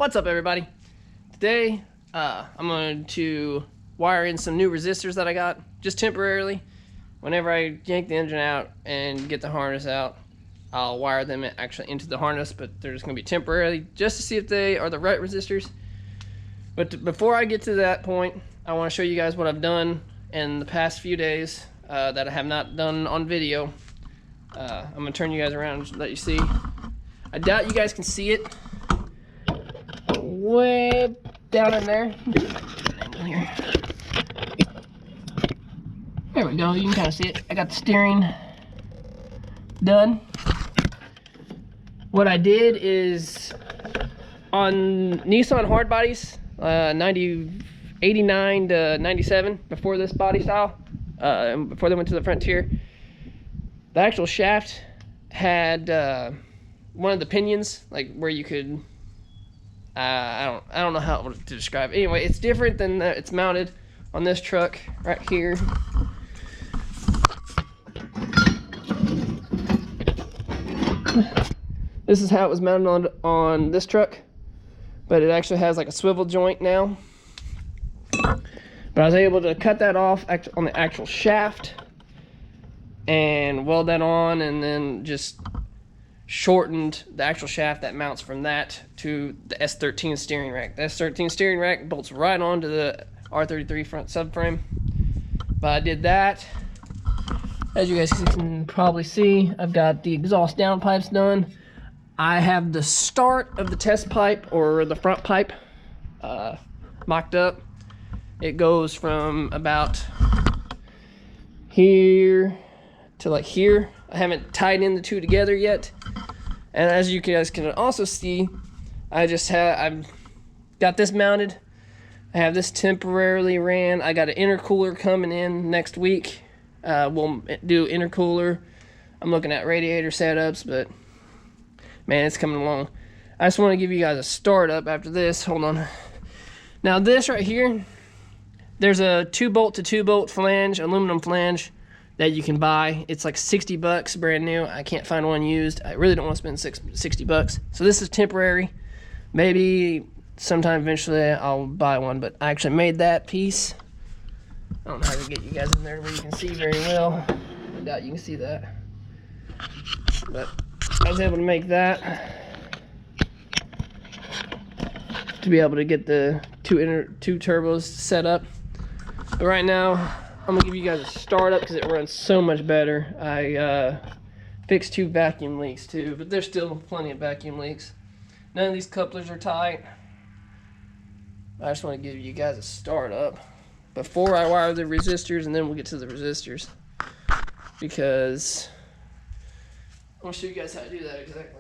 What's up, everybody? Today I'm going to wire in some new resistors that I got just temporarily. Whenever I yank the engine out and get the harness out, I'll wire them actually into the harness, but they're just going to be temporarily just to see if they are the right resistors. But before I get to that point, I want to show you guys what I've done in the past few days that I have not done on video. I'm going to turn you guys around and let you see. I doubt you guys can see it way down in there. There we go, you can kind of see it. I got the steering done. What I did is on Nissan hard bodies, 89 to 97, before this body style, before they went to the Frontier, the actual shaft had one of the pinions, like where you could, I don't know how to describe it. Anyway, it's different than it's mounted on this truck right here. This is how it was mounted on this truck, but it actually has like a swivel joint now. But I was able to cut that off on the actual shaft and weld that on, and then just shortened the actual shaft that mounts from that to the S13 steering rack. The S13 steering rack bolts right onto the R33 front subframe. But I did that. As you guys can probably see, I've got the exhaust downpipes done. I have the start of the test pipe, or the front pipe, mocked up. It goes from about here to like here. I haven't tied in the two together yet. And as you guys can also see, I've got this mounted. I have this temporarily ran. I got an intercooler coming in next week. We'll do intercooler. I'm looking at radiator setups, but man, it's coming along. I just want to give you guys a startup after this. Hold on. Now this right here, there's a 2-bolt to 2-bolt flange, aluminum flange, that you can buy. It's like 60 bucks brand new. I can't find one used. I really don't want to spend 60 bucks. So this is temporary. Maybe sometime eventually I'll buy one, but I actually made that piece. I don't know how to get you guys in there where you can see very well. I doubt you can see that. But I was able to make that to be able to get the two turbos set up. But right now, I'm gonna give you guys a startup because it runs so much better. I fixed 2 vacuum leaks too, but there's still plenty of vacuum leaks. None of these couplers are tight. I just want to give you guys a startup before I wire the resistors, and then we'll get to the resistors, because I'm gonna show you guys how to do that exactly.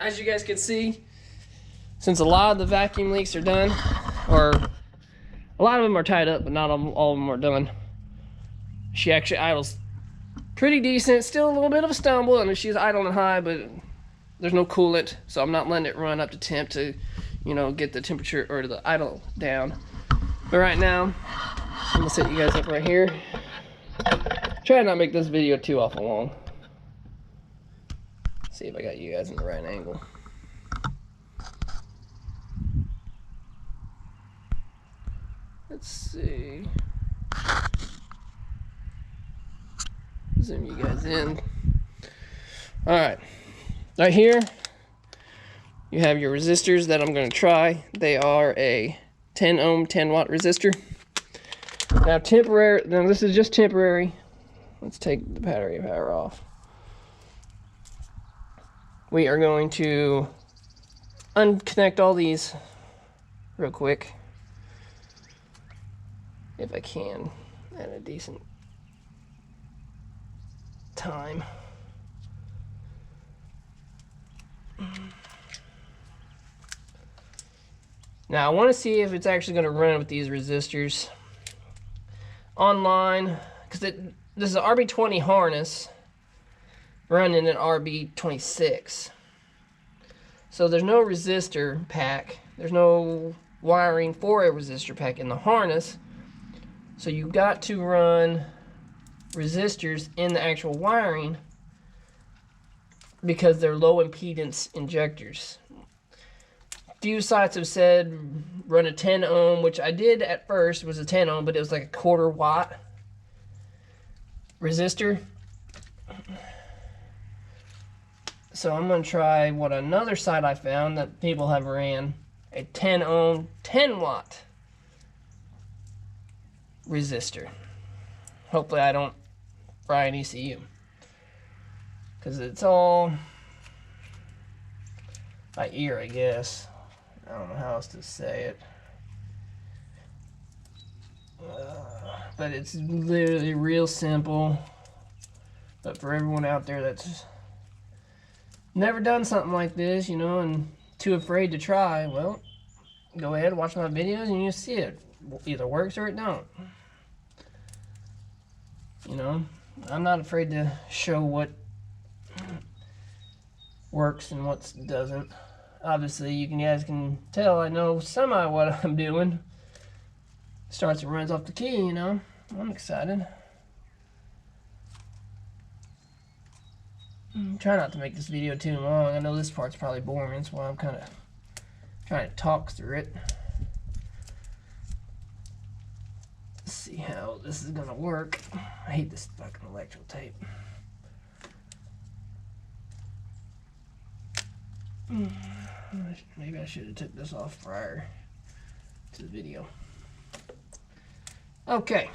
As you guys can see, since a lot of the vacuum leaks are done, or a lot of them are tied up, but not all of them are done, she actually idles pretty decent. Still a little bit of a stumble. I mean, she's idling high, but there's no coolant, so I'm not letting it run up to temp to, you know, get the temperature or the idle down. But right now, I'm gonna set you guys up right here. Try to not make this video too awful long. See if I got you guys in the right angle. Let's see. Zoom you guys in. Alright. Right here, you have your resistors that I'm going to try. They are a 10 ohm, 10 watt resistor. Now this is just temporary. Let's take the battery power off. We are going to unconnect all these real quick, if I can. had a decent time. Now I want to see if it's actually going to run with these resistors online, because this is an RB20 harness running an RB26. So there's no resistor pack. There's no wiring for a resistor pack in the harness. So you got to run resistors in the actual wiring because they're low impedance injectors. Few sites have said run a 10 ohm, which I did at first. It was a 10 ohm, but it was like a 1/4 watt resistor. So I'm going to try what another site I found that people have ran, a 10 ohm, 10 watt resistor. Hopefully I don't fry an ECU, because it's all by ear, I guess. I don't know how else to say it. But it's literally real simple. But for everyone out there that's never done something like this, you know, and too afraid to try, well, go ahead, watch my videos, and you'll see it. Either works or it don't. You know, I'm not afraid to show what works and what doesn't. Obviously, you guys can tell I know semi what I'm doing. Starts and runs off the key, you know. I'm excited. Try not to make this video too long. I know this part's probably boring. That's why I'm kind of trying to talk through it. Let's see how this is gonna work. I hate this fucking electrical tape. Maybe I should have took this off prior to the video. Okay.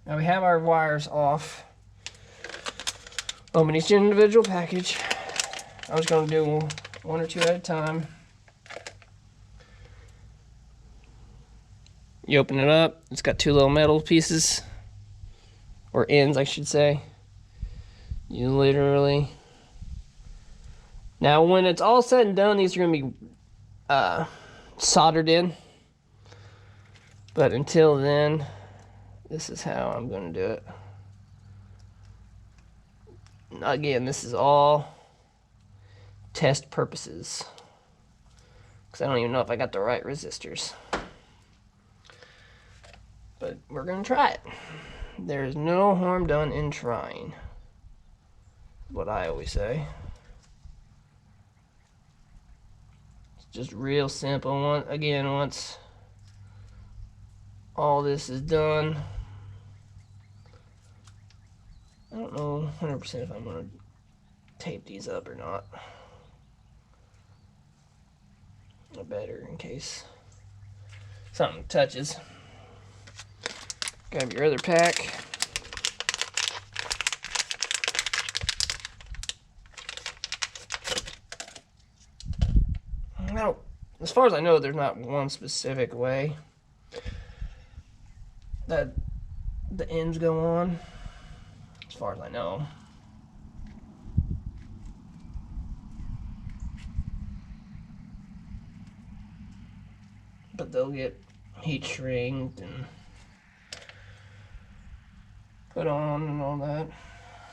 Now we have our wires off. Open each individual package. I'm just going to do one or two at a time. You open it up. It's got two little metal pieces, or ends, I should say. You literally... Now, when it's all said and done, these are going to be soldered in. But until then, this is how I'm going to do it. Again, this is all test purposes, because I don't even know if I got the right resistors. But we're going to try it. There's no harm done in trying. What I always say. Just real simple. Again, once all this is done, I don't know 100% if I'm going to tape these up or not. I better, in case something touches. Grab your other pack. Now, as far as I know, there's not one specific way that the ends go on, as far as I know. But they'll get heat shrinked and put on and all that.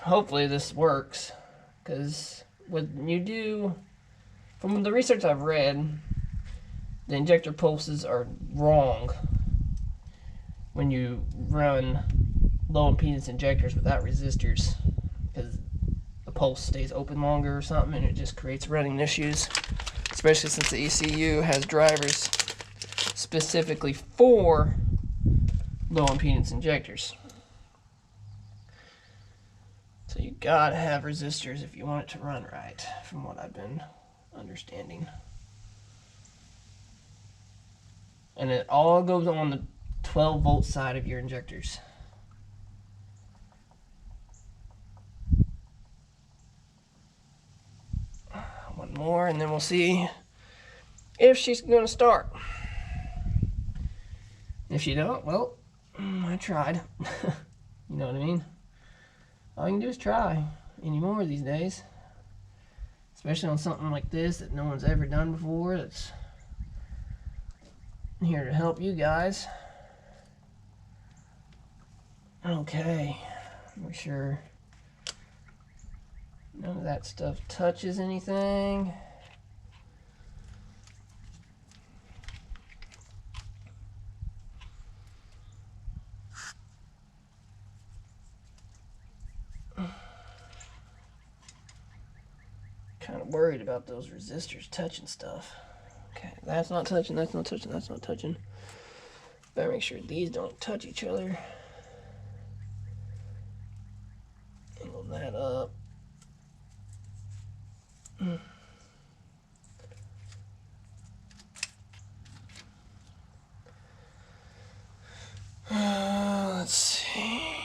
Hopefully this works, because when you do... From the research I've read, the injector pulses are wrong when you run low impedance injectors without resistors, because the pulse stays open longer or something, and it just creates running issues, especially since the ECU has drivers specifically for low impedance injectors. So you gotta have resistors if you want it to run right, from what I've been understanding. And it all goes on the 12 volt side of your injectors. One more and then we'll see if she's going to start. If she don't, well, I tried. You know what I mean? All you can do is try anymore these days. Especially on something like this that no one's ever done before. That's here to help you guys. Okay. Make sure none of that stuff touches anything. Kind of worried about those resistors touching stuff. Okay, that's not touching, that's not touching, that's not touching. Better make sure these don't touch each other. Angle that up. Let's see.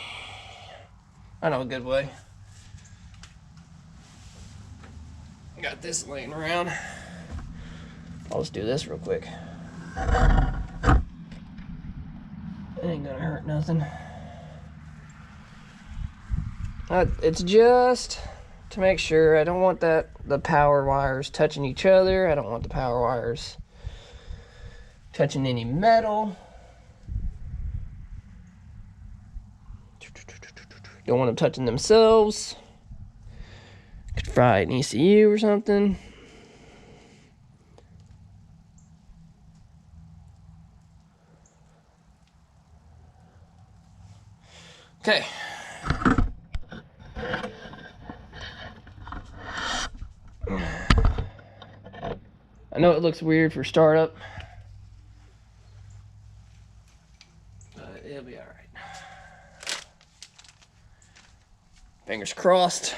I know a good way. Got this laying around. I'll just do this real quick. It ain't gonna hurt nothing. It's just to make sure. I don't want the power wires touching each other. I don't want the power wires touching any metal. Don't want them touching themselves. Could fry an ECU or something. Okay. I know it looks weird for startup, but it'll be all right. Fingers crossed.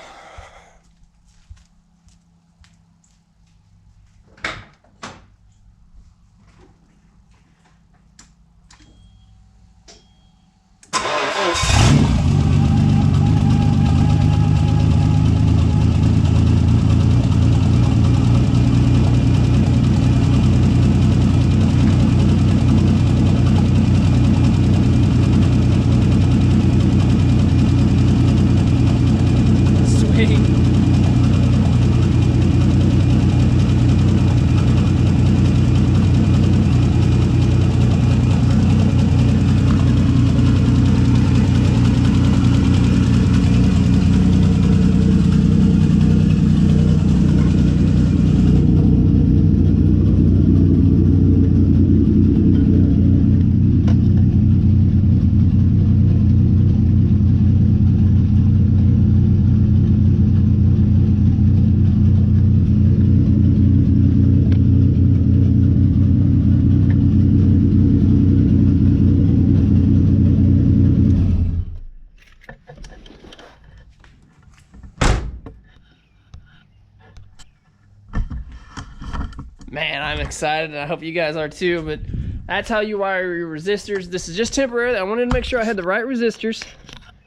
Man, I'm excited, and I hope you guys are too, but that's how you wire your resistors. This is just temporary. I wanted to make sure I had the right resistors.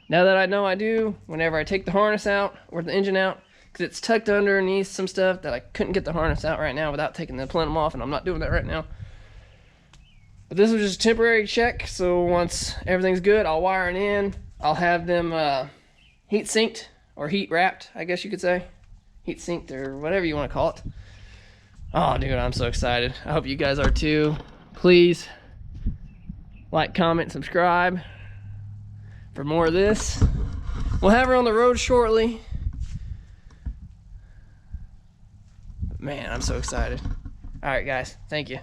Now that I know I do, whenever I take the harness out or the engine out, because it's tucked underneath some stuff that I couldn't get the harness out right now without taking the plenum off, and I'm not doing that right now. But this was just a temporary check, so once everything's good, I'll wire it in. I'll have them heat sinked, or heat wrapped, I guess you could say. Heat sinked, or whatever you want to call it. Oh, dude, I'm so excited. I hope you guys are too. Please like, comment, subscribe for more of this. We'll have her on the road shortly. Man, I'm so excited. All right, guys. Thank you.